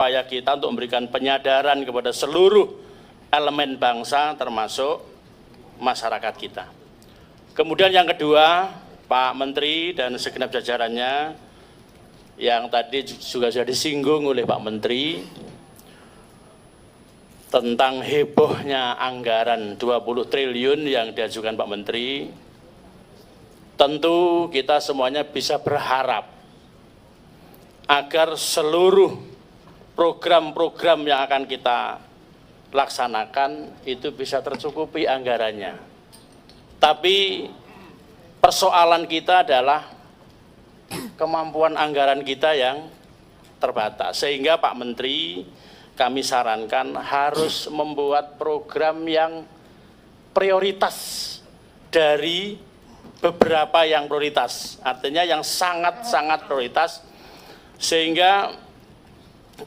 upaya kita untuk memberikan penyadaran kepada seluruh elemen bangsa termasuk masyarakat kita. Kemudian yang kedua, Pak Menteri dan segenap jajarannya yang tadi juga sudah disinggung oleh Pak Menteri tentang hebohnya anggaran 20 triliun yang diajukan Pak Menteri. Tentu kita semuanya bisa berharap agar seluruh program-program yang akan kita laksanakan itu bisa tercukupi anggarannya. Tapi persoalan kita adalah kemampuan anggaran kita yang terbatas. Sehingga Pak Menteri kami sarankan harus membuat program yang prioritas dari beberapa yang prioritas, artinya yang sangat-sangat prioritas, sehingga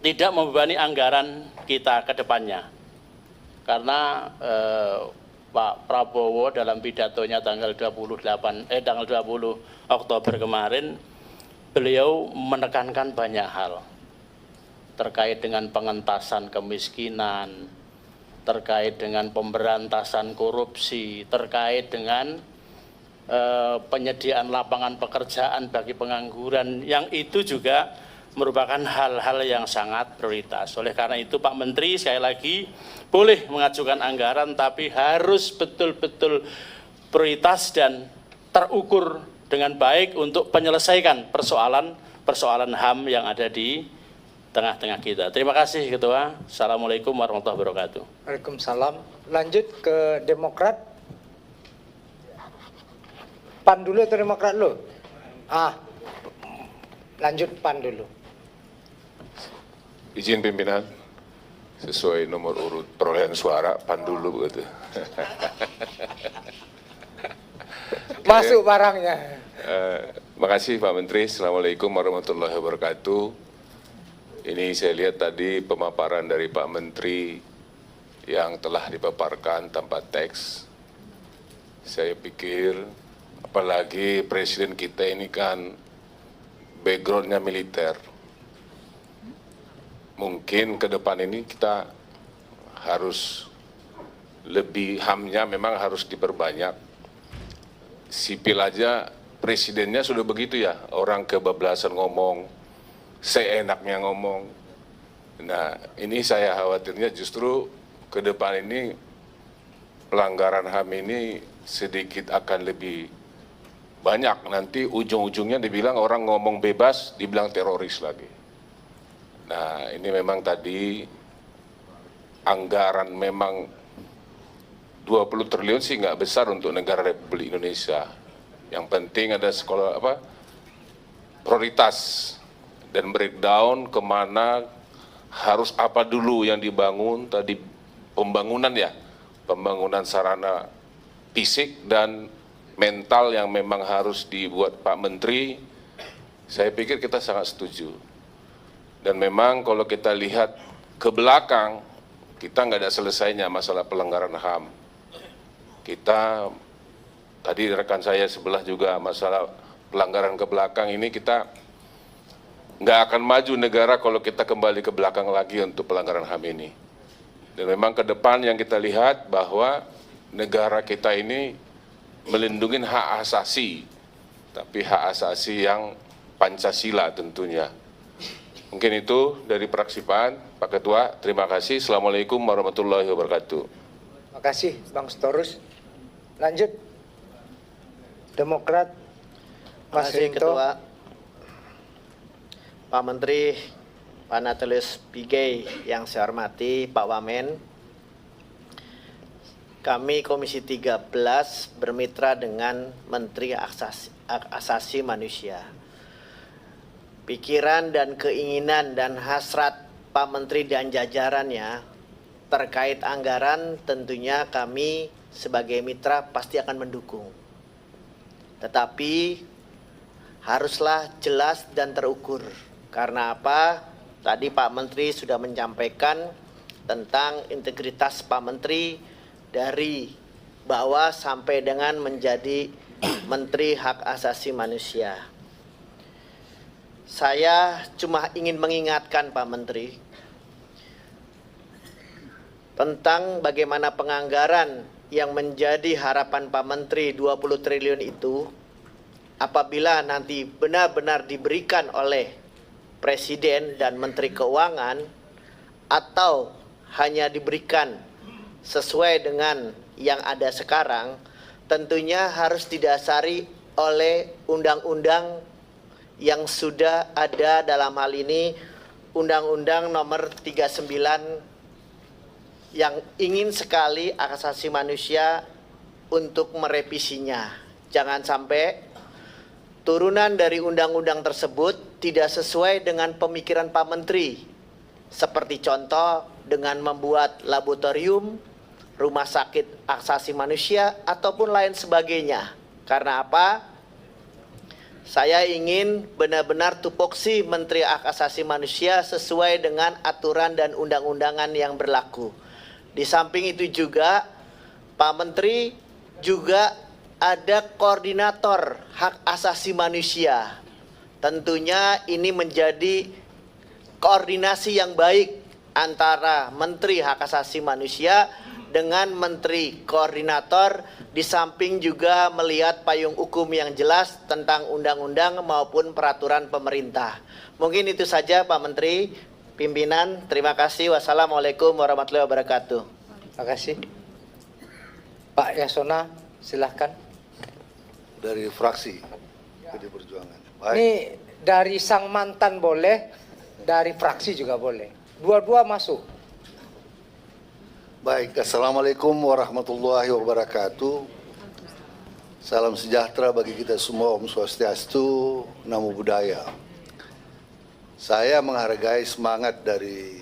tidak membebani anggaran kita ke depannya. Karena Pak Prabowo dalam pidatonya tanggal 20 Oktober kemarin, beliau menekankan banyak hal terkait dengan pengentasan kemiskinan, terkait dengan pemberantasan korupsi, terkait dengan penyediaan lapangan pekerjaan bagi pengangguran, yang itu juga merupakan hal-hal yang sangat prioritas. Oleh karena itu Pak Menteri sekali lagi boleh mengajukan anggaran, tapi harus betul-betul prioritas dan terukur dengan baik untuk menyelesaikan persoalan HAM yang ada di tengah-tengah kita. Terima kasih Ketua. Assalamualaikum warahmatullahi wabarakatuh. Waalaikumsalam. Lanjut ke Demokrat. PAN dulu atau Demokrat dulu? Lanjut PAN dulu. Izin pimpinan, sesuai nomor urut perolehan suara, PAN dulu gitu. Masuk barangnya. Makasih Pak Menteri. Assalamualaikum warahmatullahi wabarakatuh. Ini saya lihat tadi pemaparan dari Pak Menteri yang telah dipaparkan tanpa teks. Saya pikir apalagi Presiden kita ini kan backgroundnya militer. Mungkin ke depan ini kita harus lebih HAM-nya memang harus diperbanyak. Sipil aja presidennya sudah begitu ya, orang kebablasan ngomong, seenaknya ngomong. Nah, ini saya khawatirnya justru ke depan ini pelanggaran HAM ini sedikit akan lebih banyak, nanti ujung-ujungnya dibilang orang ngomong bebas, dibilang teroris lagi. Nah, ini memang tadi anggaran memang 20 triliun sih nggak besar untuk negara Republik Indonesia. Yang penting ada sekolah prioritas dan breakdown kemana harus apa dulu yang dibangun tadi, pembangunan ya, pembangunan sarana fisik dan mental yang memang harus dibuat Pak Menteri. Saya pikir kita sangat setuju. Dan memang kalau kita lihat ke belakang, kita nggak ada selesainya masalah pelanggaran HAM. Kita, tadi rekan saya sebelah juga masalah pelanggaran ke belakang ini, kita nggak akan maju negara kalau kita kembali ke belakang lagi untuk pelanggaran HAM ini. Dan memang ke depan yang kita lihat bahwa negara kita ini melindungi hak asasi, tapi hak asasi yang Pancasila tentunya. Mungkin itu dari fraksi PAN, Pak Ketua. Terima kasih. Assalamualaikum warahmatullahi wabarakatuh. Terima kasih Bang Storus. Lanjut Demokrat, Mas Rinto. Ketua. Pak Menteri, Pak Natalius Pigai yang saya hormati, Pak Wamen. Kami Komisi 13 bermitra dengan Menteri Hak Asasi Manusia. Pikiran dan keinginan dan hasrat Pak Menteri dan jajarannya terkait anggaran tentunya kami sebagai mitra pasti akan mendukung. Tetapi haruslah jelas dan terukur. Karena apa? Tadi Pak Menteri sudah menyampaikan tentang integritas Pak Menteri dari bawah sampai dengan menjadi Menteri Hak Asasi Manusia. Saya cuma ingin mengingatkan Pak Menteri tentang bagaimana penganggaran yang menjadi harapan Pak Menteri 20 triliun itu apabila nanti benar-benar diberikan oleh Presiden dan Menteri Keuangan atau hanya diberikan sesuai dengan yang ada sekarang, tentunya harus didasari oleh undang-undang yang sudah ada, dalam hal ini Undang-Undang Nomor 39 yang ingin sekali hak asasi manusia untuk merevisinya. Jangan sampai turunan dari undang-undang tersebut tidak sesuai dengan pemikiran Pak Menteri. Seperti contoh dengan membuat laboratorium, rumah sakit hak asasi manusia, ataupun lain sebagainya. Karena apa? Saya ingin benar-benar tupoksi Menteri Hak Asasi Manusia sesuai dengan aturan dan undang-undangan yang berlaku. Di samping itu juga Pak Menteri juga ada koordinator hak asasi manusia. Tentunya ini menjadi koordinasi yang baik antara Menteri Hak Asasi Manusia dengan Menteri Koordinator, di samping juga melihat payung hukum yang jelas tentang undang-undang maupun peraturan pemerintah. Mungkin itu saja Pak Menteri, pimpinan. Terima kasih. Wassalamualaikum warahmatullahi wabarakatuh. Terima kasih. Pak Yasona, silahkan. Dari fraksi PD Perjuangan. Baik. Ini dari sang mantan boleh, dari fraksi juga boleh. Dua-dua masuk. Baik, Assalamualaikum warahmatullahi wabarakatuh. Salam sejahtera bagi kita semua, Om Swastiastu, Namo Buddhaya. Saya menghargai semangat dari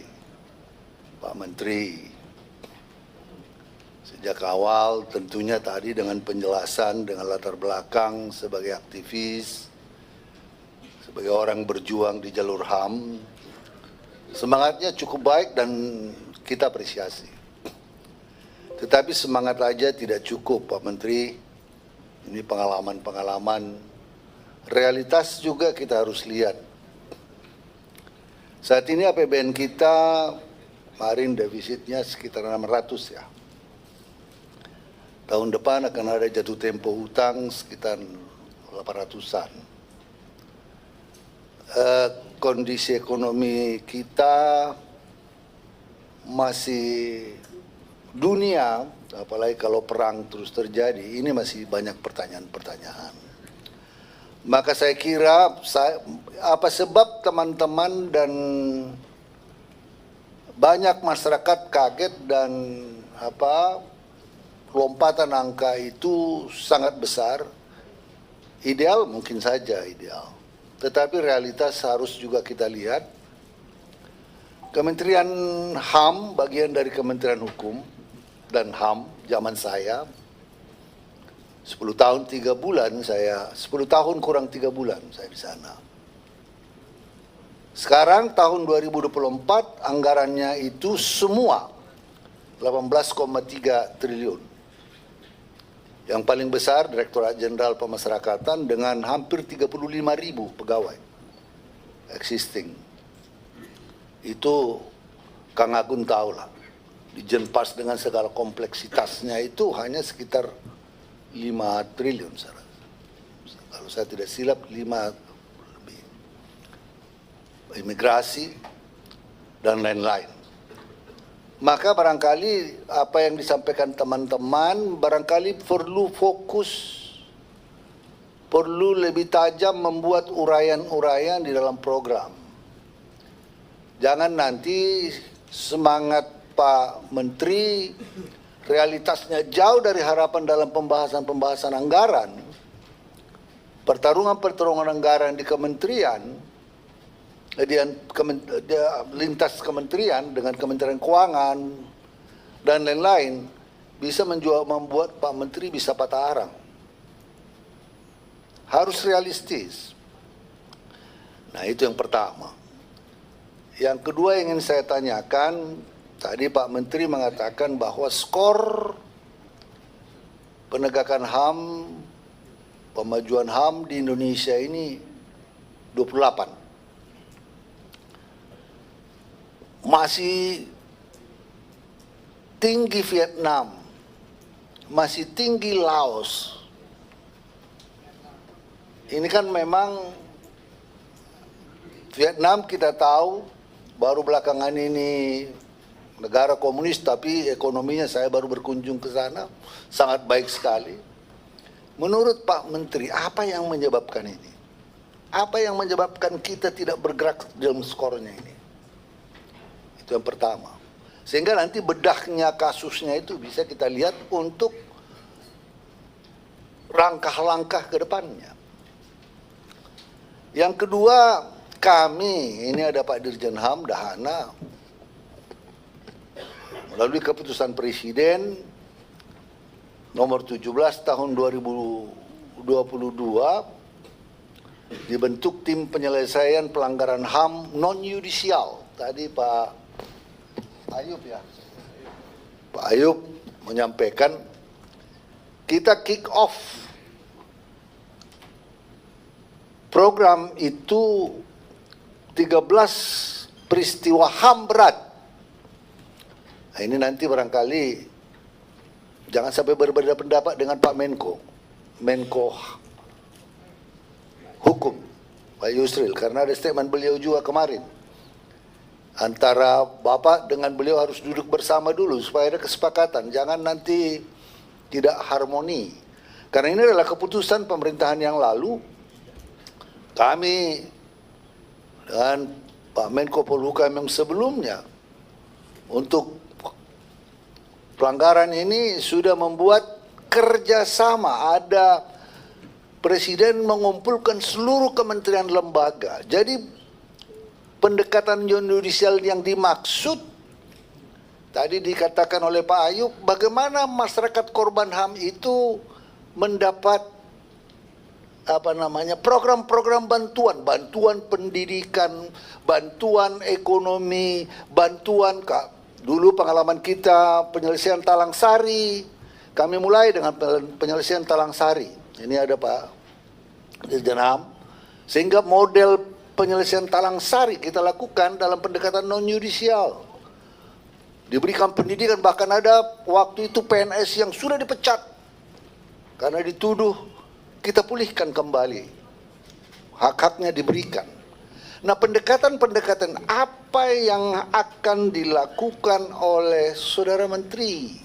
Pak Menteri. Sejak awal tentunya tadi dengan penjelasan, dengan latar belakang sebagai aktivis, sebagai orang berjuang di jalur HAM, semangatnya cukup baik dan kita apresiasi. Tetapi semangat aja tidak cukup Pak Menteri, ini pengalaman-pengalaman, realitas juga kita harus lihat. Saat ini APBN kita kemarin defisitnya sekitar 600 ya. Tahun depan akan ada jatuh tempo hutang sekitar 800-an. Kondisi ekonomi kita masih dunia, apalagi kalau perang terus terjadi, ini masih banyak pertanyaan-pertanyaan. Maka saya kira apa sebab teman-teman dan banyak masyarakat kaget dan lompatan angka itu sangat besar. Ideal mungkin saja ideal, tetapi realitas harus juga kita lihat. Kementerian HAM bagian dari Kementerian Hukum dan HAM zaman saya 10 tahun 3 bulan saya 10 tahun kurang 3 bulan saya di sana. Sekarang tahun 2024 anggarannya itu semua 18,3 triliun. Yang paling besar Direktorat Jenderal Pemasyarakatan dengan hampir 35.000 pegawai existing. Itu Kang Agun tahu lah. Di Jenpas dengan segala kompleksitasnya itu hanya sekitar 5 triliun. Kalau saya tidak silap 5 lebih. Imigrasi dan lain-lain. Maka barangkali apa yang disampaikan teman-teman barangkali perlu fokus, perlu lebih tajam membuat uraian-uraian di dalam program. Jangan nanti semangat Pak Menteri realitasnya jauh dari harapan dalam pembahasan-pembahasan anggaran. Pertarungan-pertarungan anggaran di kementerian, lintas kementerian dengan Kementerian Keuangan dan lain-lain bisa membuat Pak Menteri bisa patah arang. Harus realistis. Nah, itu yang pertama. Yang kedua yang ingin saya tanyakan, tadi Pak Menteri mengatakan bahwa skor penegakan HAM, pemajuan HAM di Indonesia ini 28. Masih tinggi Vietnam, masih tinggi Laos. Ini kan memang Vietnam kita tahu baru belakangan ini negara komunis, tapi ekonominya saya baru berkunjung ke sana, sangat baik sekali. Menurut Pak Menteri, apa yang menyebabkan ini? Apa yang menyebabkan kita tidak bergerak dalam skornya ini? Itu yang pertama. Sehingga nanti bedahnya kasusnya itu bisa kita lihat untuk langkah-langkah ke depannya. Yang kedua, kami, ini ada Pak Dirjen HAM, Dahana, melalui keputusan Presiden nomor 17 tahun 2022 dibentuk tim penyelesaian pelanggaran HAM non-yudisial. Tadi Pak Ayub ya, Pak Ayub menyampaikan kita kick off program itu 13 peristiwa HAM berat. Nah, ini nanti barangkali jangan sampai berbeda pendapat dengan Pak Menko Hukum, Pak Yusril, karena ada statement beliau juga kemarin. Antara Bapak dengan beliau harus duduk bersama dulu supaya ada kesepakatan, jangan nanti tidak harmoni. Karena ini adalah keputusan pemerintahan yang lalu. Kami dan Pak Menko Polhukam yang sebelumnya untuk pelanggaran ini sudah membuat kerjasama. Ada Presiden mengumpulkan seluruh kementerian lembaga. Jadi pendekatan non-yudisial yang dimaksud tadi dikatakan oleh Pak Ayub, bagaimana masyarakat korban HAM itu mendapat program-program bantuan pendidikan, bantuan ekonomi, bantuan dulu pengalaman kita penyelesaian Talang Sari, kami mulai dengan penyelesaian Talang Sari. Ini ada Pak Dirjen HAM, sehingga model penyelesaian Talang Sari kita lakukan dalam pendekatan non-yudisial. Diberikan pendidikan, bahkan ada waktu itu PNS yang sudah dipecat karena dituduh. Kita pulihkan kembali, hak-haknya diberikan. Nah, pendekatan-pendekatan apa yang akan dilakukan oleh Saudara Menteri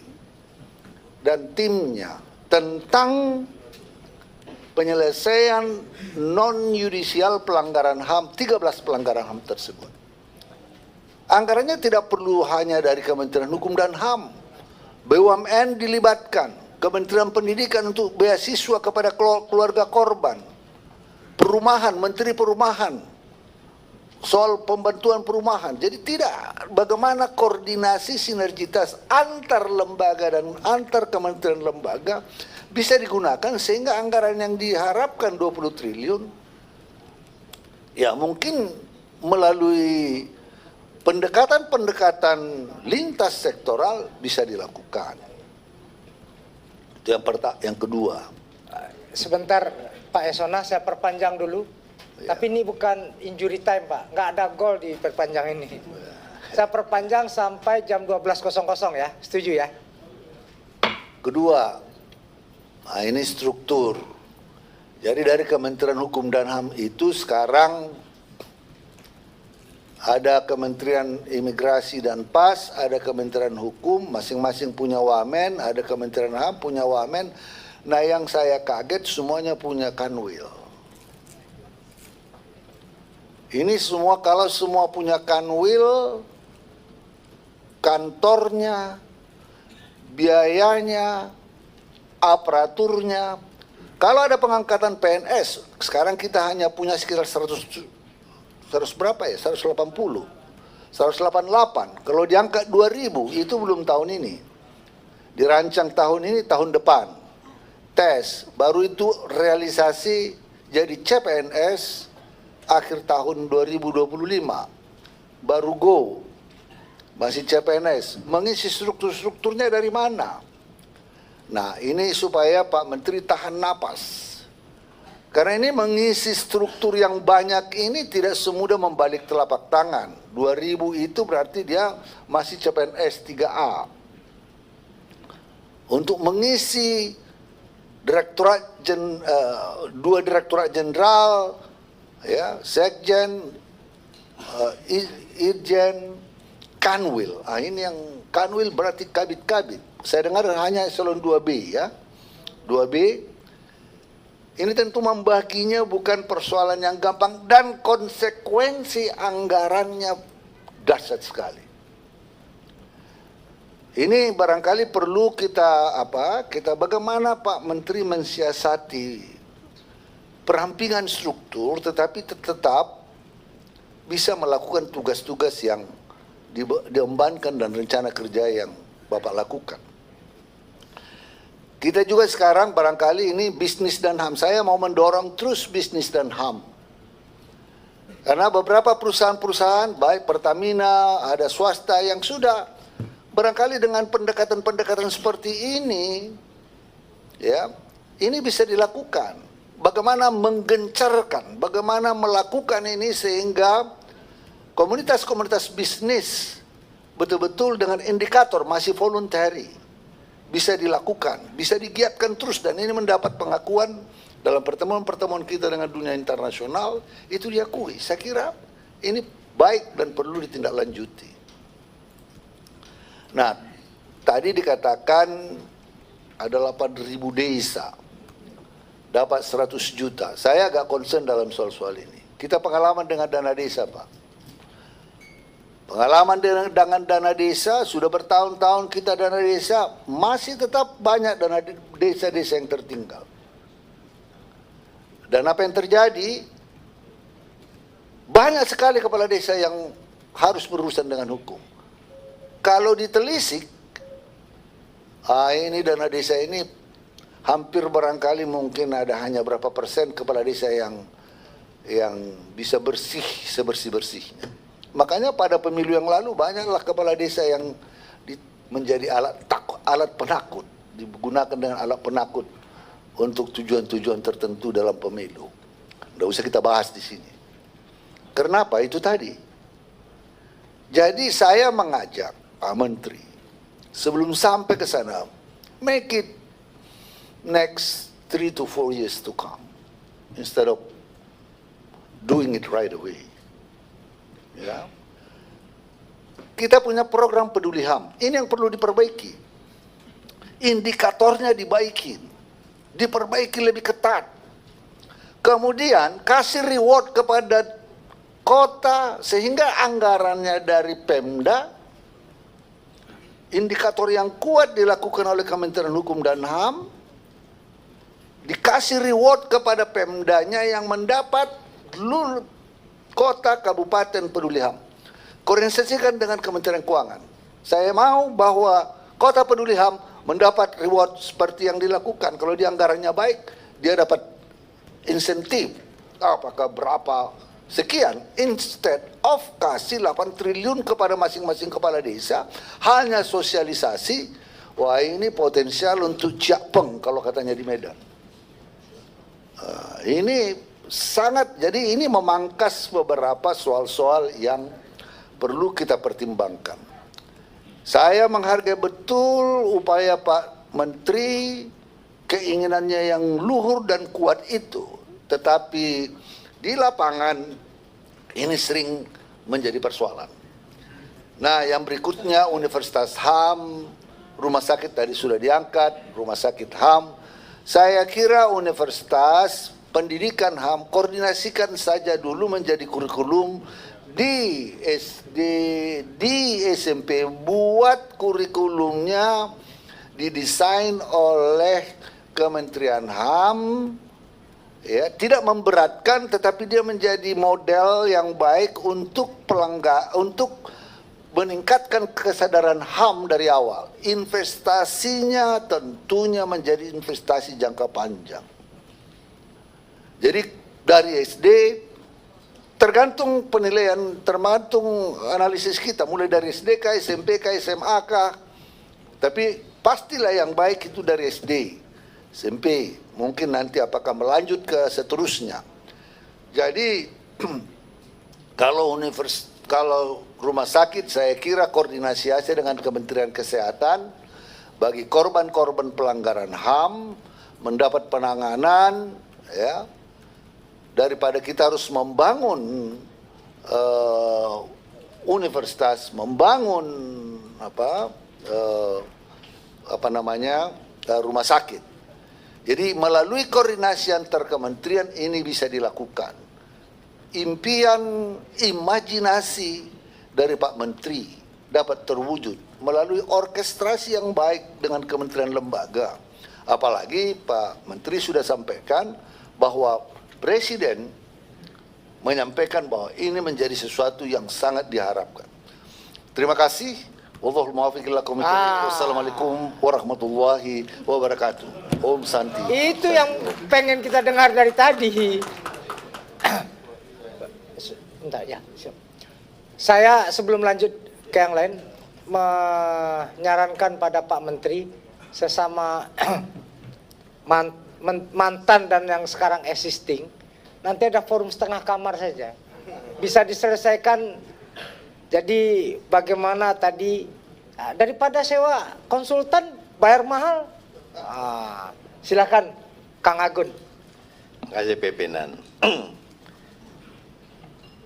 dan timnya tentang penyelesaian non-yudisial pelanggaran HAM, 13 pelanggaran HAM tersebut. Anggarannya tidak perlu hanya dari Kementerian Hukum dan HAM, BUMN dilibatkan, Kementerian Pendidikan untuk beasiswa kepada keluarga korban, perumahan, Menteri Perumahan, soal pembantuan perumahan. Jadi tidak, bagaimana koordinasi sinergitas antar lembaga dan antar kementerian lembaga bisa digunakan sehingga anggaran yang diharapkan 20 triliun ya mungkin melalui pendekatan-pendekatan lintas sektoral bisa dilakukan. Itu yang kedua. Sebentar Pak Yasona, saya perpanjang dulu. Ya. Tapi ini bukan injury time Pak, nggak ada gol di perpanjang ini. Saya perpanjang sampai jam 12.00 ya, setuju ya? Kedua, nah ini struktur. Jadi dari Kementerian Hukum dan HAM itu sekarang ada Kementerian Imigrasi dan PAS, ada Kementerian Hukum, masing-masing punya wamen, ada Kementerian HAM punya wamen. Nah yang saya kaget semuanya punya kanwil. Ini semua, kalau semua punya kanwil, kantornya, biayanya, aparaturnya. Kalau ada pengangkatan PNS, sekarang kita hanya punya sekitar 100 berapa ya? 180, 188. Kalau diangkat 2000 itu belum tahun ini. Dirancang tahun ini, tahun depan. Tes, baru itu realisasi jadi CPNS akhir tahun 2025. Baru go. Masih CPNS. Mengisi struktur-strukturnya dari mana? Nah, ini supaya Pak Menteri tahan napas. Karena ini mengisi struktur yang banyak ini tidak semudah membalik telapak tangan. 2000 itu berarti dia masih CPNS 3A. untuk mengisi dua direktorat jenderal, ya, sekjen, irjen, kanwil. Ini yang kanwil berarti kabit-kabit. Saya dengar hanya eselon 2B, ya. 2B. Ini tentu membaginya bukan persoalan yang gampang dan konsekuensi anggarannya dahsyat sekali. Ini barangkali perlu kita bagaimana Pak Menteri mensiasati perampingan struktur tetapi tetap bisa melakukan tugas-tugas yang diembankan dan rencana kerja yang Bapak lakukan. Kita juga sekarang barangkali ini bisnis dan HAM. Saya mau mendorong terus bisnis dan HAM. Karena beberapa perusahaan-perusahaan baik Pertamina, ada swasta yang sudah barangkali dengan pendekatan-pendekatan seperti ini, ya, ini bisa dilakukan. Bagaimana menggencarkan, bagaimana melakukan ini sehingga komunitas-komunitas bisnis betul-betul dengan indikator masih voluntary bisa dilakukan, bisa digiatkan terus dan ini mendapat pengakuan dalam pertemuan-pertemuan kita dengan dunia internasional itu diakui. Saya kira ini baik dan perlu ditindaklanjuti. Nah, tadi dikatakan ada 8.000 desa dapat 100 juta. Saya agak concern dalam soal-soal ini. Kita pengalaman dengan dana desa, Pak. Pengalaman dengan dana desa, sudah bertahun-tahun kita dana desa, masih tetap banyak dana desa-desa yang tertinggal. Dan apa yang terjadi? Banyak sekali kepala desa yang harus berurusan dengan hukum. Kalau ditelisik, ini dana desa ini hampir barangkali mungkin ada hanya berapa persen kepala desa yang bisa bersih sebersih-bersihnya. Makanya pada pemilu yang lalu banyaklah kepala desa yang menjadi alat penakut, digunakan dengan alat penakut untuk tujuan-tujuan tertentu dalam pemilu. Nggak usah kita bahas di sini. Kenapa? Itu tadi. Jadi saya mengajak Pak Menteri, sebelum sampai ke sana, make it next 3 to 4 years to come, instead of doing it right away. Ya, kita punya program peduli HAM. Ini yang perlu diperbaiki. Indikatornya diperbaiki lebih ketat. Kemudian kasih reward kepada kota sehingga anggarannya dari Pemda. Indikator yang kuat dilakukan oleh Kementerian Hukum dan HAM, dikasih reward kepada Pemdanya yang mendapat kota kabupaten peduli HAM. Koordinasikan dengan Kementerian Keuangan. Saya mau bahwa kota peduli HAM mendapat reward seperti yang dilakukan. Kalau dia anggarannya baik, dia dapat insentif. Apakah berapa sekian, instead of kasih 8 triliun kepada masing-masing kepala desa, hanya sosialisasi. Wah, ini potensial untuk ciapeng kalau katanya di Medan. Ini sangat, jadi ini memangkas beberapa soal-soal yang perlu kita pertimbangkan. Saya menghargai betul upaya Pak Menteri, keinginannya yang luhur dan kuat itu, tetapi di lapangan ini sering menjadi persoalan. Nah, yang berikutnya Universitas HAM, rumah sakit tadi sudah diangkat, rumah sakit HAM. Saya kira Universitas Pendidikan HAM koordinasikan saja dulu menjadi kurikulum di SD, di SMP, buat kurikulumnya didesain oleh Kementerian HAM. Ya, tidak memberatkan tetapi dia menjadi model yang baik untuk untuk meningkatkan kesadaran HAM dari awal. Investasinya tentunya menjadi investasi jangka panjang. Jadi dari SD tergantung penilaian, tergantung analisis kita mulai dari SD kah, SMP kah, SMA kah. Tapi pastilah yang baik itu dari SD, SMP. Mungkin nanti apakah melanjut ke seterusnya. Jadi kalau rumah sakit saya kira koordinasi aja dengan Kementerian Kesehatan bagi korban-korban pelanggaran HAM mendapat penanganan, ya, daripada kita harus membangun universitas, membangun rumah sakit. Jadi melalui koordinasi antar kementerian ini bisa dilakukan. Impian, imajinasi dari Pak Menteri dapat terwujud melalui orkestrasi yang baik dengan kementerian lembaga. Apalagi Pak Menteri sudah sampaikan bahwa Presiden menyampaikan bahwa ini menjadi sesuatu yang sangat diharapkan. Terima kasih. Wallahul muwaffiq ila aqwamit thoriq. Wassalamualaikum warahmatullahi wabarakatuh. Om Santi. Itu yang pengen kita dengar dari tadi. Bentar ya. Siap. Saya sebelum lanjut ke yang lain menyarankan pada Pak Menteri sesama mantan dan yang sekarang existing, nanti ada forum setengah kamar saja. Bisa diselesaikan. Jadi bagaimana tadi, daripada sewa konsultan bayar mahal. Silakan Kang Agun. Terima kasih pimpinan.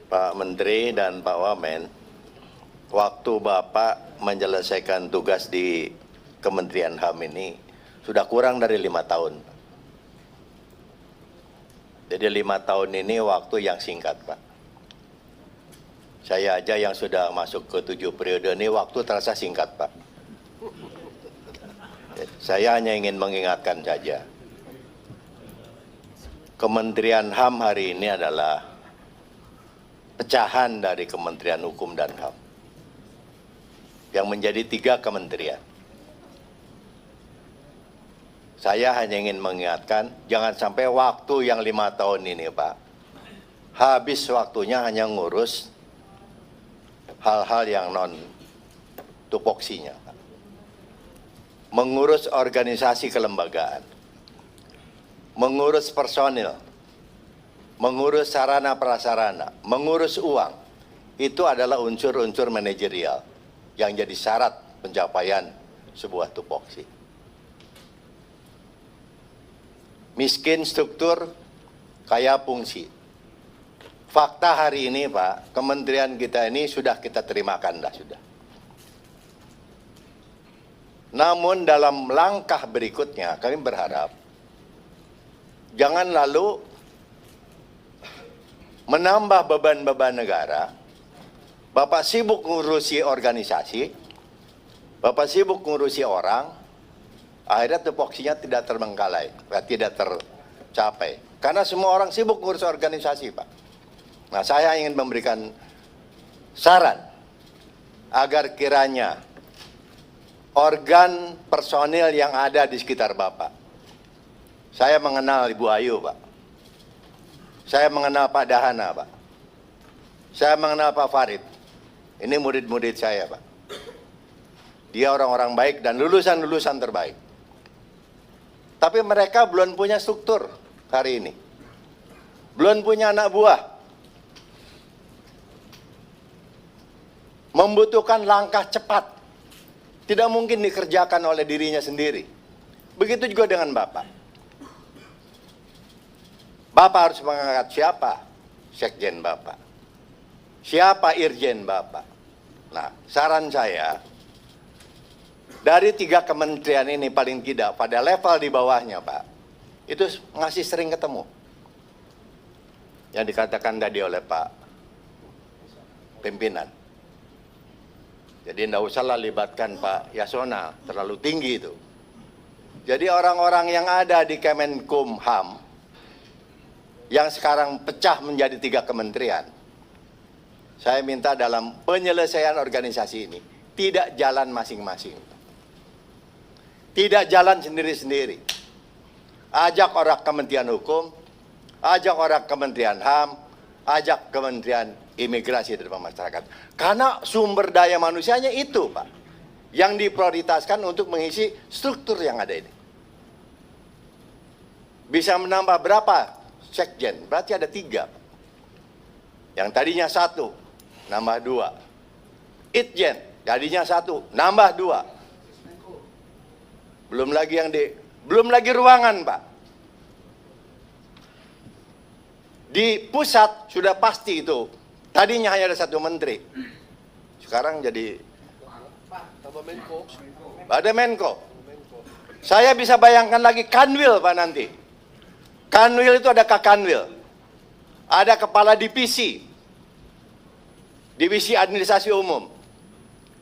Pak Menteri dan Pak Wamen, waktu Bapak menyelesaikan tugas di Kementerian HAM ini sudah kurang dari 5 tahun. Jadi 5 tahun ini waktu yang singkat, Pak. Saya aja yang sudah masuk ke 7 periode ini waktu terasa singkat, Pak. Saya hanya ingin mengingatkan saja. Kementerian HAM hari ini adalah pecahan dari Kementerian Hukum dan HAM yang menjadi 3 kementerian. Saya hanya ingin mengingatkan, jangan sampai waktu yang 5 tahun ini, Pak, habis waktunya hanya ngurus hal-hal yang non tupoksinya, Pak. Mengurus organisasi kelembagaan, mengurus personil, mengurus sarana prasarana, mengurus uang, itu adalah unsur-unsur manajerial yang jadi syarat pencapaian sebuah tupoksi. Miskin struktur, kaya fungsi. Fakta hari ini, Pak, kementerian kita ini sudah kita terimakan dah sudah. Namun dalam langkah berikutnya kami berharap jangan lalu menambah beban-beban negara. Bapak sibuk ngurusi organisasi, Bapak sibuk ngurusi orang, akhirnya tupoksinya tidak terbengkalai, tidak tercapai. Karena semua orang sibuk ngurus organisasi, Pak. Nah, saya ingin memberikan saran agar kiranya organ personil yang ada di sekitar Bapak. Saya mengenal Ibu Ayu, Pak. Saya mengenal Pak Dahana, Pak. Saya mengenal Pak Farid. Ini murid-murid saya, Pak. Dia orang-orang baik dan lulusan-lulusan terbaik. Tapi mereka belum punya struktur hari ini. Belum punya anak buah. Membutuhkan langkah cepat. Tidak mungkin dikerjakan oleh dirinya sendiri. Begitu juga dengan Bapak. Bapak harus mengangkat siapa? Sekjen Bapak. Siapa Irjen Bapak? Nah, saran saya, dari 3 kementerian ini paling tidak pada level di bawahnya, Pak, itu masih sering ketemu. Yang dikatakan tadi oleh Pak pimpinan. Jadi tidak usahlah libatkan Pak Yasona, terlalu tinggi itu. Jadi orang-orang yang ada di Kemenkumham, yang sekarang pecah menjadi 3 kementerian, saya minta dalam penyelesaian organisasi ini, tidak jalan masing-masing. Tidak jalan sendiri-sendiri. Ajak orang Kementerian Hukum, ajak orang Kementerian HAM, ajak Kementerian Imigrasi dan Masyarakat. Karena sumber daya manusianya itu, Pak, yang diprioritaskan untuk mengisi struktur yang ada ini. Bisa menambah berapa sekjen? Berarti ada 3. Yang tadinya 1, nambah 2. Itjen, tadinya 1, nambah 2. Belum lagi ruangan, Pak. Di pusat sudah pasti itu. Tadinya hanya ada satu menteri. Sekarang jadi ada Menko. Saya bisa bayangkan lagi Kanwil, Pak, nanti. Kanwil itu ada Kakanwil. Ada kepala divisi. Divisi administrasi umum.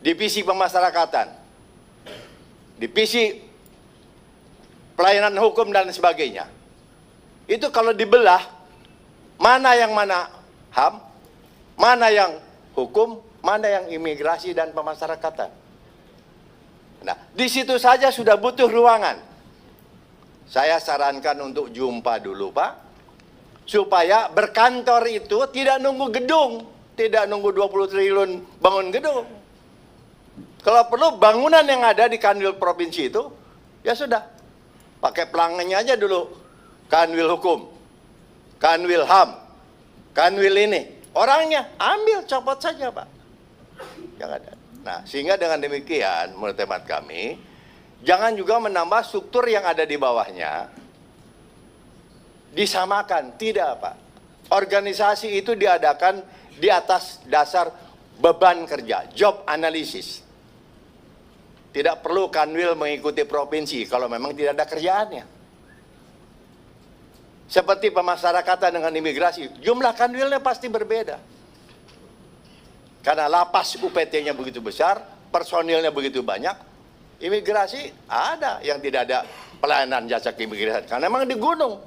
Divisi pemasyarakatan. Divisi pelayanan hukum dan sebagainya. Itu kalau dibelah, mana yang mana HAM, mana yang hukum, mana yang imigrasi dan pemasyarakatan. Nah, di situ saja sudah butuh ruangan. Saya sarankan untuk jumpa dulu, Pak, supaya berkantor itu tidak nunggu gedung, tidak nunggu 20 triliun bangun gedung. Kalau perlu bangunan yang ada di Kanwil provinsi itu, ya sudah, pakai pelangnya aja dulu. Kanwil hukum, Kanwil HAM, Kanwil ini. Orangnya ambil, copot saja, Pak. Jangan ada. Nah, sehingga dengan demikian, menurut hemat kami, jangan juga menambah struktur yang ada di bawahnya, disamakan. Tidak, Pak. Organisasi itu diadakan di atas dasar beban kerja, job analysis. Tidak perlu Kanwil mengikuti provinsi kalau memang tidak ada kerjaannya. Seperti pemasyarakatan dengan imigrasi, jumlah Kanwilnya pasti berbeda. Karena lapas UPT-nya begitu besar, personilnya begitu banyak, imigrasi ada yang tidak ada pelayanan jasa keimigrasian. Karena memang di gunung.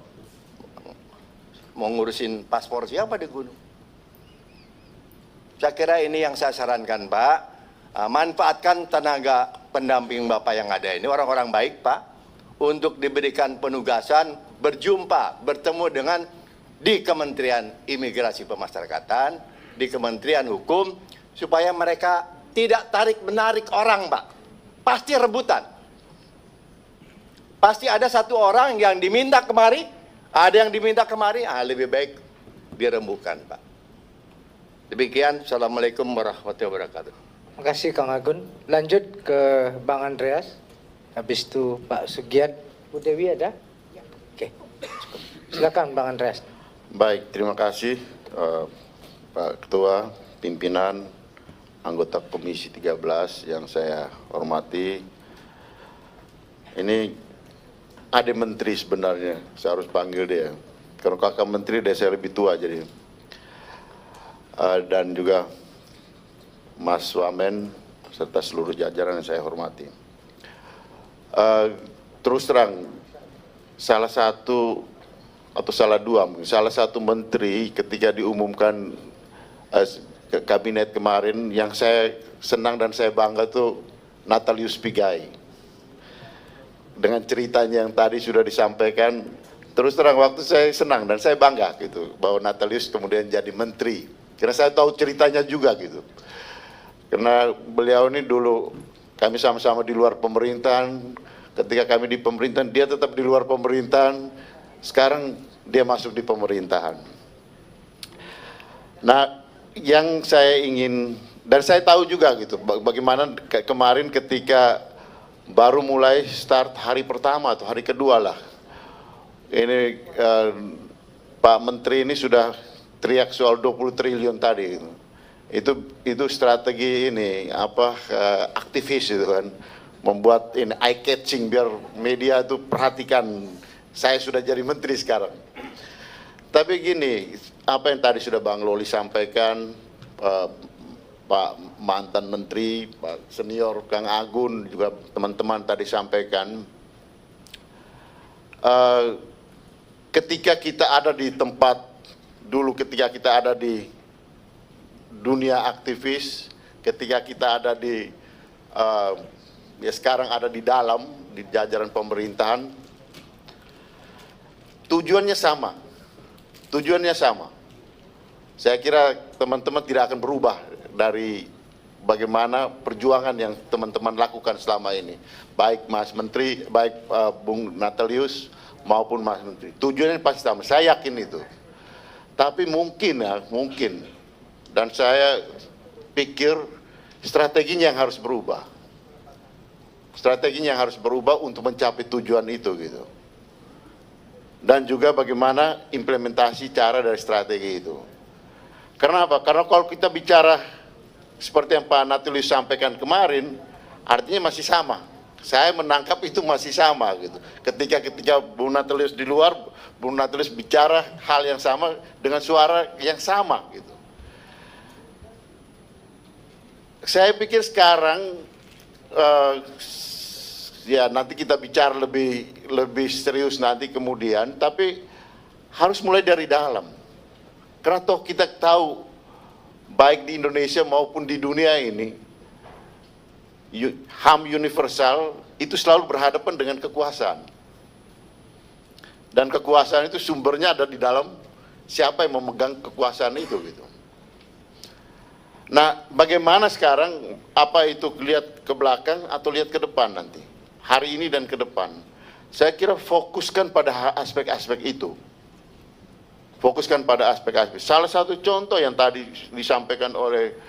Mau ngurusin paspor siapa di gunung? Saya kira ini yang saya sarankan, Pak. Manfaatkan tenaga pendamping Bapak yang ada ini, orang-orang baik, Pak, untuk diberikan penugasan, berjumpa, bertemu dengan di Kementerian Imigrasi Pemasyarakatan, di Kementerian Hukum, supaya mereka tidak tarik-menarik orang, Pak. Pasti rebutan. Pasti ada satu orang yang diminta kemari, ada yang diminta kemari, lebih baik dirembukan, Pak. Demikian, Assalamualaikum warahmatullahi wabarakatuh. Terima kasih Kang Agun. Lanjut ke Bang Andreas. Habis itu Pak Sugiat. Bu Dewi ada? Oke. Silakan Bang Andreas. Baik, terima kasih Pak Ketua, pimpinan, anggota Komisi 13 yang saya hormati. Ini ada menteri sebenarnya, saya harus panggil dia. Kalau kakak menteri dia saya lebih tua jadi. Dan juga Mas Wamen serta seluruh jajaran yang saya hormati. Terus terang, salah satu atau salah dua, salah satu menteri ketika diumumkan kabinet kemarin yang saya senang dan saya bangga itu Natalius Pigai. Dengan ceritanya yang tadi sudah disampaikan, terus terang waktu saya senang dan saya bangga gitu bahwa Natalius kemudian jadi menteri. Karena saya tahu ceritanya juga gitu. Karena beliau ini dulu kami sama-sama di luar pemerintahan, ketika kami di pemerintahan dia tetap di luar pemerintahan, sekarang dia masuk di pemerintahan. Nah, yang saya ingin, dan saya tahu juga gitu, bagaimana kemarin ketika baru mulai start hari pertama atau hari kedua lah, ini Pak Menteri ini sudah teriak soal 20 triliun tadi. Itu strategi ini, aktivis itu kan, membuat ini eye catching biar media itu perhatikan, saya sudah jadi menteri sekarang. Tapi gini, apa yang tadi sudah Bang Loli sampaikan, Pak mantan menteri, Pak senior Kang Agun, juga teman-teman tadi sampaikan, ketika kita ada di tempat, dulu ketika kita ada di dunia aktivis, ketika kita ada di, ya sekarang ada di dalam, di jajaran pemerintahan, tujuannya sama. Tujuannya sama. Saya kira teman-teman tidak akan berubah dari bagaimana perjuangan yang teman-teman lakukan selama ini. Baik Mas Menteri, baik Bung Natalius maupun Mas Menteri. Tujuannya pasti sama, saya yakin itu. Tapi mungkin ya, mungkin. Dan saya pikir strateginya yang harus berubah. Strateginya yang harus berubah untuk mencapai tujuan itu gitu. Dan juga bagaimana implementasi cara dari strategi itu. Karena apa? Karena kalau kita bicara seperti yang Pak Natilius sampaikan kemarin, artinya masih sama. Saya menangkap itu masih sama gitu. Ketika Bung Natilius di luar, Bung Natilius bicara hal yang sama dengan suara yang sama gitu. Saya pikir sekarang ya nanti kita bicara lebih serius nanti kemudian, tapi harus mulai dari dalam. Karena toh kita tahu baik di Indonesia maupun di dunia ini HAM universal itu selalu berhadapan dengan kekuasaan. Dan kekuasaan itu sumbernya ada di dalam siapa yang memegang kekuasaan itu gitu. Nah, bagaimana sekarang, apa itu lihat ke belakang atau lihat ke depan nanti? Hari ini dan ke depan. Saya kira fokuskan pada aspek-aspek itu. Fokuskan pada aspek-aspek. Salah satu contoh yang tadi disampaikan oleh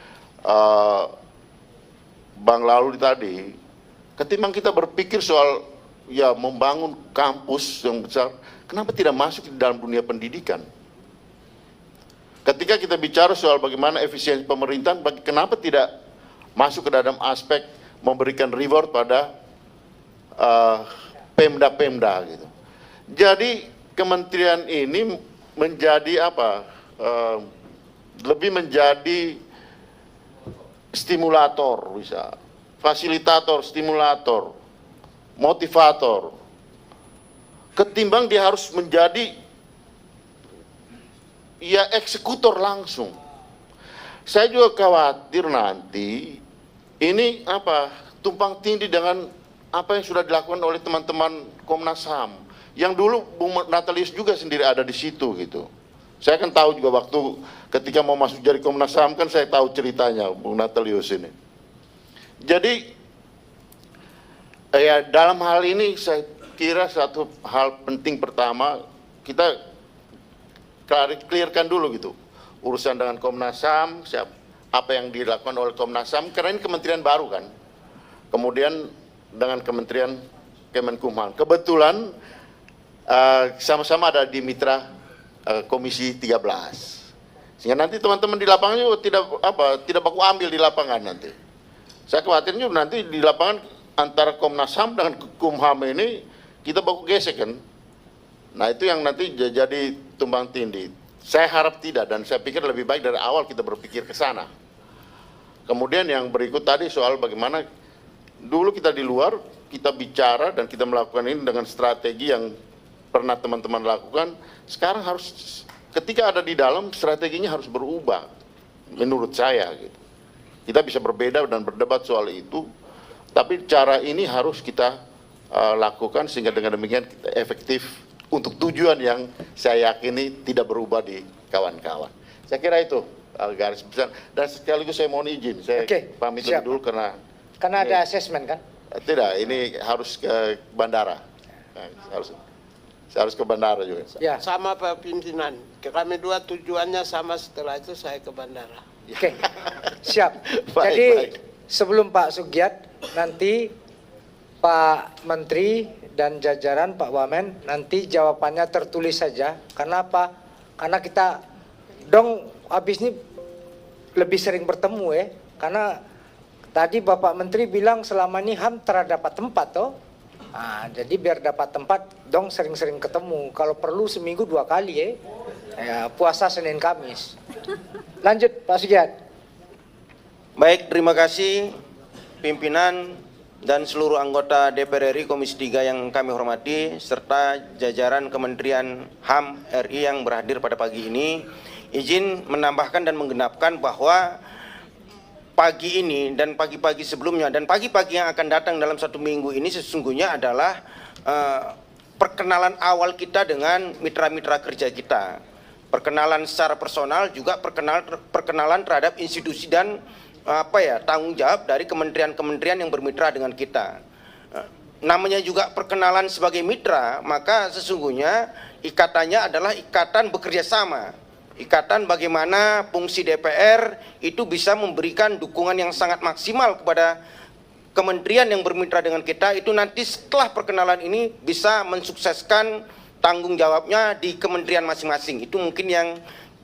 Bang Lalu tadi, ketimbang kita berpikir soal ya membangun kampus yang besar, kenapa tidak masuk di dalam dunia pendidikan? Ketika kita bicara soal bagaimana efisiensi pemerintahan, kenapa tidak masuk ke dalam aspek memberikan reward pada pemda-pemda gitu. Jadi kementerian ini menjadi apa? Lebih menjadi stimulator, bisa fasilitator, stimulator, motivator, ketimbang dia harus menjadi ya eksekutor langsung. Saya juga khawatir nanti ini apa tumpang tindih dengan apa yang sudah dilakukan oleh teman-teman Komnas HAM, yang dulu Bung Natalius juga sendiri ada di situ gitu. Saya kan tahu juga waktu ketika mau masuk jadi Komnas HAM kan saya tahu ceritanya Bung Natalius ini. Jadi ya dalam hal ini saya kira satu hal penting pertama kita clearkan dulu gitu urusan dengan Komnas HAM, apa yang dilakukan oleh Komnas HAM, karena ini kementerian baru kan. Kemudian dengan Kementerian Kemenkumham. Kebetulan sama-sama ada di mitra Komisi 13. Sehingga nanti teman-teman di lapangan juga tidak baku ambil di lapangan nanti. Saya khawatir juga nanti di lapangan antara Komnas HAM dengan Kumham ini kita baku gesek kan. Nah itu yang nanti jadi tumbang tindih. Saya harap tidak, dan saya pikir lebih baik dari awal kita berpikir ke sana. Kemudian yang berikut tadi soal bagaimana dulu kita di luar, kita bicara dan kita melakukan ini dengan strategi yang pernah teman-teman lakukan. Sekarang harus, ketika ada di dalam, strateginya harus berubah, menurut saya gitu. Kita bisa berbeda dan berdebat soal itu, tapi cara ini harus kita lakukan sehingga dengan demikian kita efektif untuk tujuan yang saya yakini tidak berubah di kawan-kawan. Saya kira itu garis besar. Dan sekaligus saya mohon izin, saya pamit dulu karena ada asesmen kan? Tidak, ini harus ke bandara. Saya harus ke bandara juga. Ya. Sama Pak Pimpinan, kami dua tujuannya sama, setelah itu saya ke bandara. Oke, siap. Baik, jadi baik. sebelum Pak Sugiat, nanti Pak Menteri dan jajaran Pak Wamen, nanti jawabannya tertulis saja. Karena apa? Karena kita habis ini lebih sering bertemu ya. Karena tadi Bapak Menteri bilang selama ini HAM terdapat tempat toh. Nah, jadi biar dapat tempat sering-sering ketemu. Kalau perlu seminggu 2 kali ya. Ya, puasa Senin Kamis. Lanjut Pak Sugiat. Baik, terima kasih pimpinan dan seluruh anggota DPR RI Komisi 3 yang kami hormati, serta jajaran Kementerian HAM RI yang berhadir pada pagi ini. Izin menambahkan dan menggenapkan bahwa pagi ini dan pagi-pagi sebelumnya dan pagi-pagi yang akan datang dalam 1 minggu ini sesungguhnya adalah perkenalan awal kita dengan mitra-mitra kerja kita. Perkenalan secara personal, juga perkenalan terhadap institusi dan tanggung jawab dari kementerian-kementerian yang bermitra dengan kita. Namanya juga perkenalan sebagai mitra, maka sesungguhnya ikatannya adalah ikatan bekerja sama. Ikatan bagaimana fungsi DPR itu bisa memberikan dukungan yang sangat maksimal kepada kementerian yang bermitra dengan kita itu nanti setelah perkenalan ini bisa mensukseskan tanggung jawabnya di kementerian masing-masing. Itu mungkin yang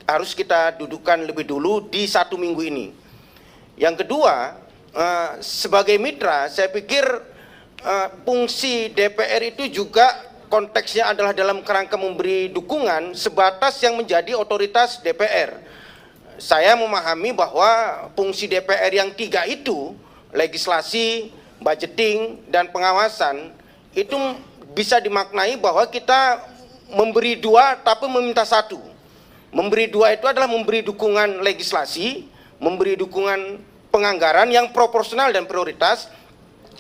harus kita dudukkan lebih dulu di 1 minggu ini. Yang kedua, sebagai mitra, saya pikir fungsi DPR itu juga konteksnya adalah dalam kerangka memberi dukungan sebatas yang menjadi otoritas DPR. Saya memahami bahwa fungsi DPR yang 3 itu, legislasi, budgeting, dan pengawasan, itu bisa dimaknai bahwa kita memberi 2 tapi meminta 1. Memberi 2 itu adalah memberi dukungan legislasi, memberi dukungan penganggaran yang proporsional dan prioritas.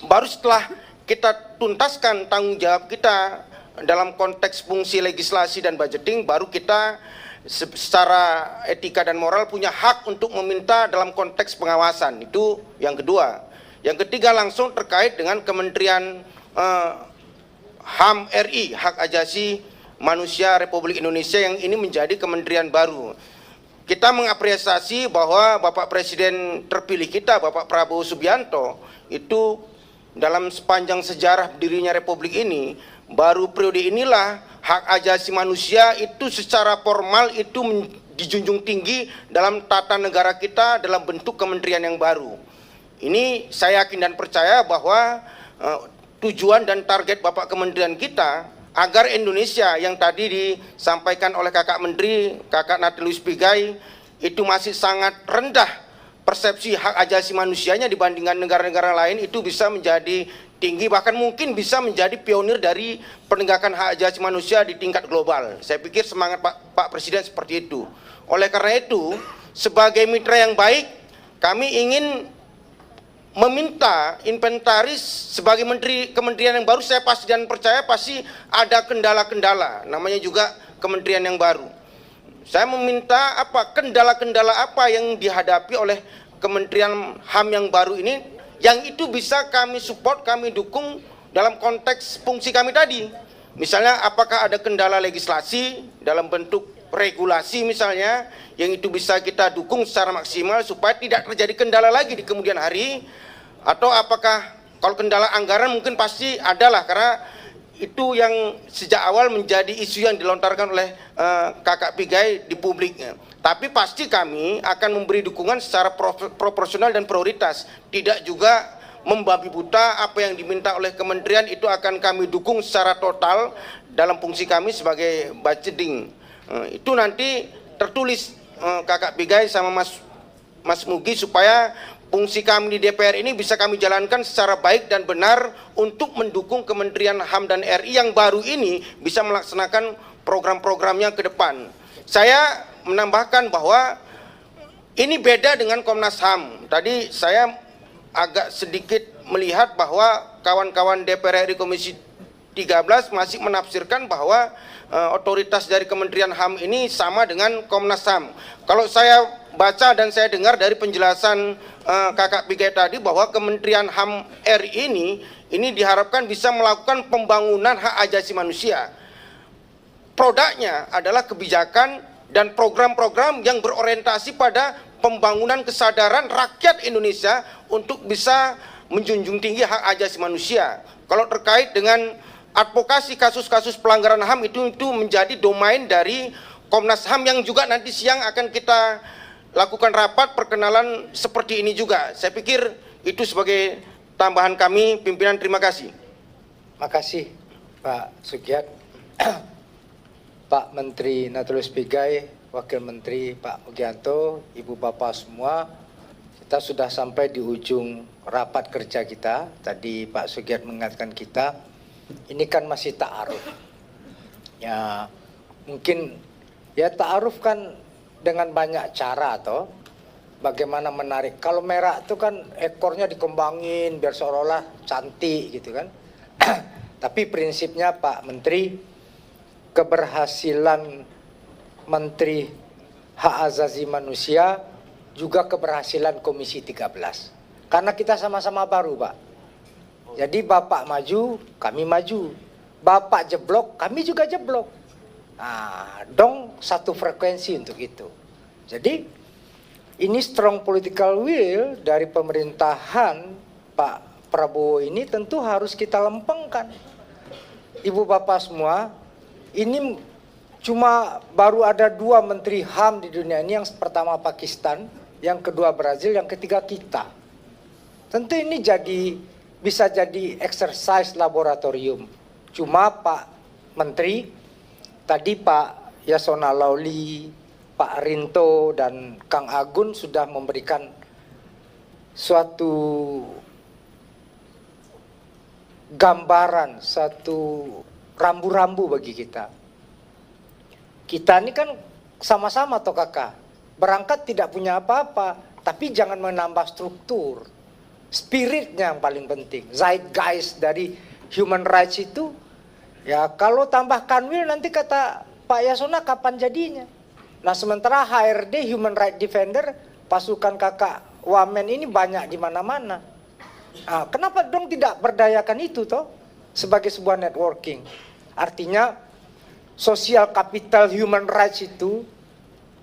Baru setelah kita tuntaskan tanggung jawab kita dalam konteks fungsi legislasi dan budgeting, baru kita secara etika dan moral punya hak untuk meminta dalam konteks pengawasan. Itu yang kedua. Yang ketiga langsung terkait dengan Kementerian HAM RI, Hak Asasi Manusia Republik Indonesia, yang ini menjadi kementerian baru. Kita mengapresiasi bahwa Bapak Presiden terpilih kita, Bapak Prabowo Subianto, itu dalam sepanjang sejarah berdirinya Republik ini, baru periode inilah hak asasi manusia itu secara formal itu dijunjung tinggi dalam tata negara kita dalam bentuk kementerian yang baru. Ini saya yakin dan percaya bahwa tujuan dan target Bapak Kementerian kita agar Indonesia yang tadi disampaikan oleh Kakak Menteri, Kakak Natalius Pigai, itu masih sangat rendah persepsi hak asasi manusianya dibandingkan negara-negara lain, itu bisa menjadi tinggi, bahkan mungkin bisa menjadi pionir dari penegakan hak asasi manusia di tingkat global. Saya pikir semangat Pak Presiden seperti itu. Oleh karena itu, sebagai mitra yang baik, kami ingin meminta inventaris sebagai kementerian yang baru. Saya pasti dan percaya pasti ada kendala-kendala, namanya juga kementerian yang baru. Saya meminta kendala-kendala apa yang dihadapi oleh Kementerian HAM yang baru ini, yang itu bisa kami support, kami dukung dalam konteks fungsi kami tadi. Misalnya apakah ada kendala legislasi dalam bentuk regulasi misalnya, yang itu bisa kita dukung secara maksimal supaya tidak terjadi kendala lagi di kemudian hari. Atau apakah kalau kendala anggaran mungkin pasti adalah, karena itu yang sejak awal menjadi isu yang dilontarkan oleh Kakak Pigai di publiknya. Tapi pasti kami akan memberi dukungan secara proporsional dan prioritas. Tidak juga membabi buta apa yang diminta oleh kementerian, itu akan kami dukung secara total dalam fungsi kami sebagai budgeting. Itu nanti tertulis Kakak Pigai sama Mas Mugi, supaya fungsi kami di DPR ini bisa kami jalankan secara baik dan benar untuk mendukung Kementerian HAM dan RI yang baru ini bisa melaksanakan program-programnya ke depan. Saya menambahkan bahwa ini beda dengan Komnas HAM. Tadi saya agak sedikit melihat bahwa kawan-kawan DPR RI Komisi 13 masih menafsirkan bahwa otoritas dari Kementerian HAM ini sama dengan Komnas HAM. Kalau saya baca dan saya dengar dari penjelasan Kakak Pigai tadi bahwa Kementerian HAM RI ini diharapkan bisa melakukan pembangunan hak asasi manusia. Produknya adalah kebijakan dan program-program yang berorientasi pada pembangunan kesadaran rakyat Indonesia untuk bisa menjunjung tinggi hak asasi manusia. Kalau terkait dengan advokasi kasus-kasus pelanggaran HAM itu menjadi domain dari Komnas HAM, yang juga nanti siang akan kita lakukan rapat perkenalan seperti ini juga. Saya pikir itu sebagai tambahan kami, pimpinan. Terima kasih. Makasih Pak Sugiat. Pak Menteri Natalius Pigai, Wakil Menteri Pak Mugianto, Ibu Bapak semua, kita sudah sampai di ujung rapat kerja kita. Tadi Pak Sugiat mengingatkan kita, ini kan masih ta'aruf. Ya, mungkin ya ta'aruf kan dengan banyak cara atau bagaimana menarik. Kalau merah itu kan ekornya dikembangin biar seolah-olah cantik gitu kan. Tapi prinsipnya Pak Menteri, keberhasilan Menteri Hak Asasi Manusia juga keberhasilan Komisi 13. Karena kita sama-sama baru, Pak. Jadi Bapak maju, kami maju. Bapak jeblok, kami juga jeblok. Nah, dong satu frekuensi untuk itu. Jadi ini strong political will dari pemerintahan Pak Prabowo ini tentu harus kita lempengkan. Ibu bapak semua, ini cuma baru ada 2 menteri HAM di dunia ini, yang pertama Pakistan, yang kedua Brazil, yang ketiga kita. Tentu ini bisa jadi exercise laboratorium. Cuma Pak Menteri, tadi Pak Yasona Lawli, Pak Rinto, dan Kang Agun sudah memberikan suatu gambaran, satu rambu-rambu bagi kita. Kita ini kan sama-sama toh kakak, berangkat tidak punya apa-apa, tapi jangan menambah struktur. Spiritnya yang paling penting, zeitgeist dari human rights itu, ya kalau tambah kanwil nanti kata Pak Yasona kapan jadinya. Nah sementara HRD, Human Right Defender, pasukan kakak Wamen ini banyak di mana-mana. Nah, kenapa dong tidak berdayakan itu toh sebagai sebuah networking? Artinya sosial kapital human rights itu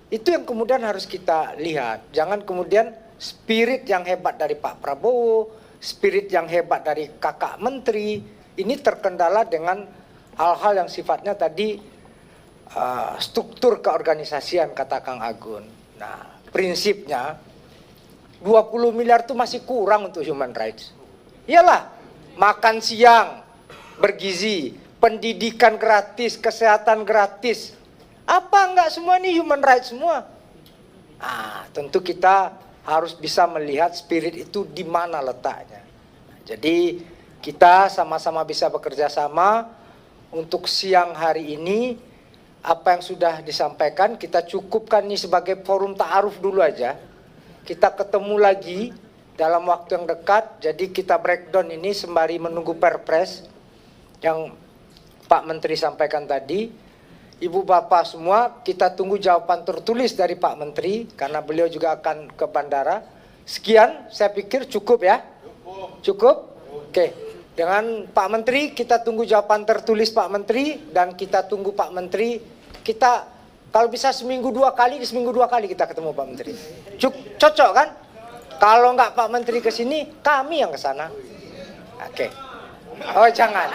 yang kemudian harus kita lihat. Jangan kemudian spirit yang hebat dari Pak Prabowo, spirit yang hebat dari kakak menteri ini terkendala dengan hal-hal yang sifatnya tadi struktur keorganisasian, kata Kang Agun. Nah, prinsipnya 20 miliar itu masih kurang untuk human rights. Iyalah, makan siang bergizi, pendidikan gratis, kesehatan gratis. Apa enggak semua ini human rights semua? Tentu kita harus bisa melihat spirit itu di mana letaknya. Jadi kita sama-sama bisa bekerja sama untuk siang hari ini. Apa yang sudah disampaikan kita cukupkan ini sebagai forum ta'aruf dulu aja. Kita ketemu lagi dalam waktu yang dekat. Jadi kita breakdown ini sembari menunggu perpres yang Pak Menteri sampaikan tadi. Ibu bapak semua, kita tunggu jawaban tertulis dari Pak Menteri karena beliau juga akan ke bandara. Sekian, saya pikir cukup ya. Cukup? Oke. Dengan Pak Menteri kita tunggu jawaban tertulis Pak Menteri, dan kita tunggu Pak Menteri. Kita kalau bisa seminggu 2 kali, di seminggu 2 kali kita ketemu Pak Menteri. Cocok kan? Kalau enggak Pak Menteri ke sini, kami yang ke sana. Oke. Oh, jangan.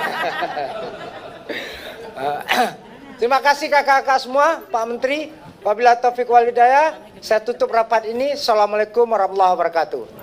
Terima kasih kakak-kakak semua, Pak Menteri. Wabillahi taufiq wal hidayah. Saya tutup rapat ini. Assalamualaikum warahmatullahi wabarakatuh.